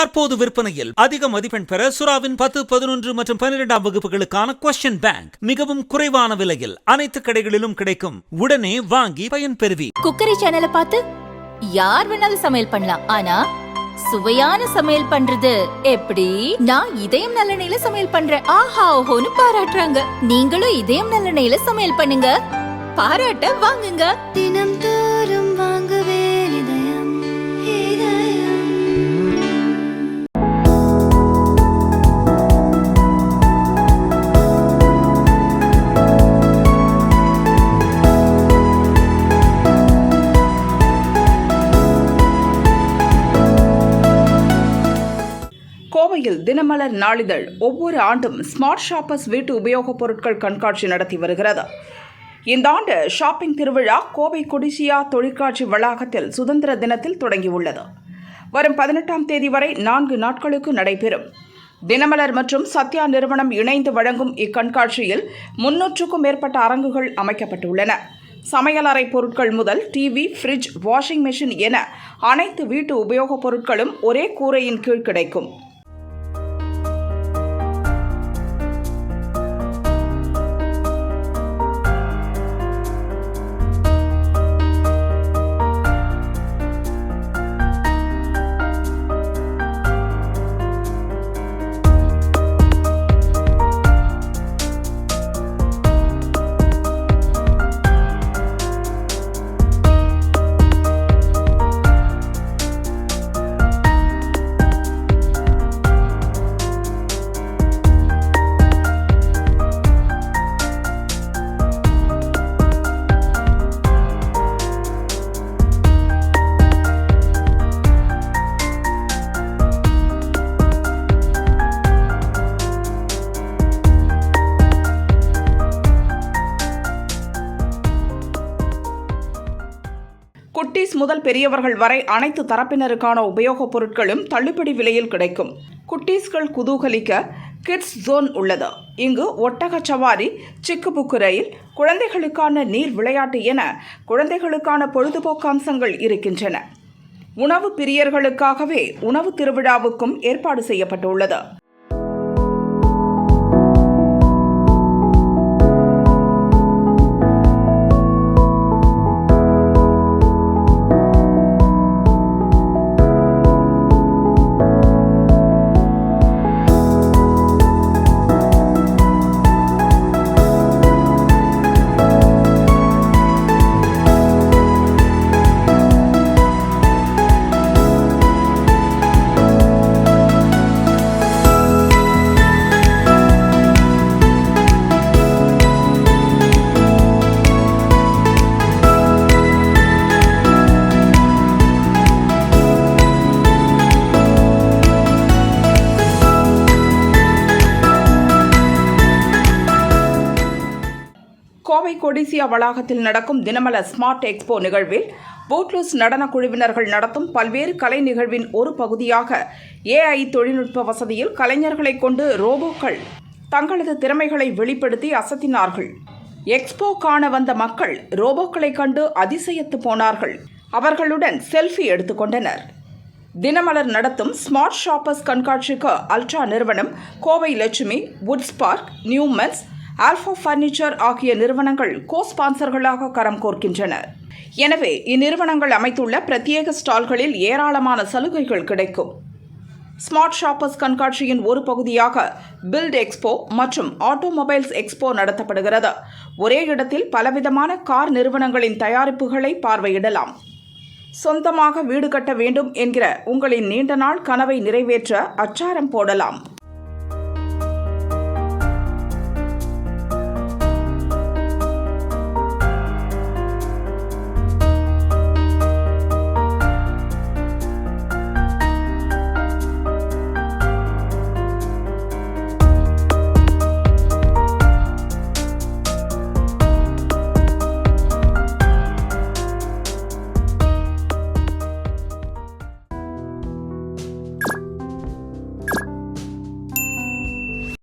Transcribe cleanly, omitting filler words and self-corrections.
தற்போது விற்பனையில் அதிக மதிப்பெண் பெற சுறாவின் 10, 11 மற்றும் 12ஆம் வகுப்புகளுக்கான கொஸ்டின் பேங்க் மிகவும் குறைவான விலையில் அனைத்து கடைகளிலும் கிடைக்கும். உடனே வாங்கி பயன்பெறுவி. குக்கரி சேனலை பார்த்து யார் வேணாலும் சமையல் பண்ணலாம். ஆனா சுவையான சமையல் பண்றது எப்படி? நான் இதயம் நல்லெண்ணெயில சமையல் பண்றேன். ஆஹா ஓஹோன்னு பாராட்டுறாங்க. நீங்களும் இதயம் நல்லெண்ணெயில சமையல் பண்ணுங்க, பாராட்ட வாங்குங்க. தினம் தோறும் வாங்குவே இதயம் இதயம். கோவையில் தினமலர் நாளிதழ் ஒவ்வொரு ஆண்டும் ஸ்மார்ட் ஷாப்பர்ஸ் வீட்டு உபயோகப் பொருட்கள் கண்காட்சி நடத்தி வருகிறது. இந்த ஆண்டு ஷாப்பிங் திருவிழா கோவை கொடிசியா தொழிற்காட்சி வளாகத்தில் சுதந்திர தினத்தில் தொடங்கியுள்ளது. வரும் 18ஆம் தேதி வரை 4 நாட்களுக்கு நடைபெறும். தினமலர் மற்றும் சத்யா நிறுவனம் இணைந்து வழங்கும் இக்கண்காட்சியில் 300க்கும் மேற்பட்ட அரங்குகள் அமைக்கப்பட்டுள்ளன. சமையலறை பொருட்கள் முதல் டிவி, ஃப்ரிட்ஜ், வாஷிங் மெஷின் என அனைத்து வீட்டு உபயோகப் பொருட்களும் ஒரே கூரையின் கீழ் கிடைக்கும். குட்டீஸ் முதல் பெரியவர்கள் வரை அனைத்து தரப்பினருக்கான உபயோகப் பொருட்களும் தள்ளுபடி விலையில் கிடைக்கும். குட்டீஸ்கள் குதூகலிக்க கிட்ஸ் ஜோன் உள்ளது. இங்கு ஒட்டக சவாரி, சிக்குபுக்கு ரயில், குழந்தைகளுக்கான நீர் விளையாட்டு என குழந்தைகளுக்கான பொழுதுபோக்கு அம்சங்கள் இருக்கின்றன. உணவு பிரியர்களுக்காகவே உணவு திருவிழாவுக்கும் ஏற்பாடு செய்யப்பட்டுள்ளது. கோவை கொடிசியா வளாகத்தில் நடக்கும் தினமலர் ஸ்மார்ட் எக்ஸ்போ நிகழ்வில் பூட்லூஸ் நடன குழுவினர்கள் நடத்தும் பல்வேறு கலை நிகழ்வின் ஒரு பகுதியாக AI தொழில்நுட்ப வசதியில் கலைஞர்களை கொண்டு ரோபோக்கள் தங்களது திறமைகளை வெளிப்படுத்தி அசத்தினார்கள். எக்ஸ்போ காண வந்த மக்கள் ரோபோக்களை கண்டு அதிசயத்து போனார்கள். அவர்களுடன் செல்ஃபி எடுத்துக்கொண்டனர். தினமலர் நடத்தும் ஸ்மார்ட் ஷாப்பர்ஸ் கண்காட்சிக்கு அல்ட்ரா நிறுவனம், கோவை லட்சுமி, வுட்ஸ் பார்க், நியூமென்ஸ், ஆல்ஃபா பர்னிச்சர் ஆகிய நிறுவனங்கள் கோ-ஸ்பான்சர்களாக கரம் கோர்க்கின்றனர். எனவே இந்நிறுவனங்கள் அமைத்துள்ள பிரத்யேக ஸ்டால்களில் ஏராளமான சலுகைகள் கிடைக்கும். ஸ்மார்ட் ஷாப்பர்ஸ் கண்காட்சியின் ஒரு பகுதியாக பில்ட் எக்ஸ்போ மற்றும் ஆட்டோமொபைல்ஸ் எக்ஸ்போ நடத்தப்படுகிறது. ஒரே இடத்தில் பலவிதமான கார் நிறுவனங்களின் தயாரிப்புகளை பார்வையிடலாம். சொந்தமாக வீடு கட்ட வேண்டும் என்கிற உங்களின் நீண்ட நாள் கனவை நிறைவேற்ற அச்சாரம் போடலாம்.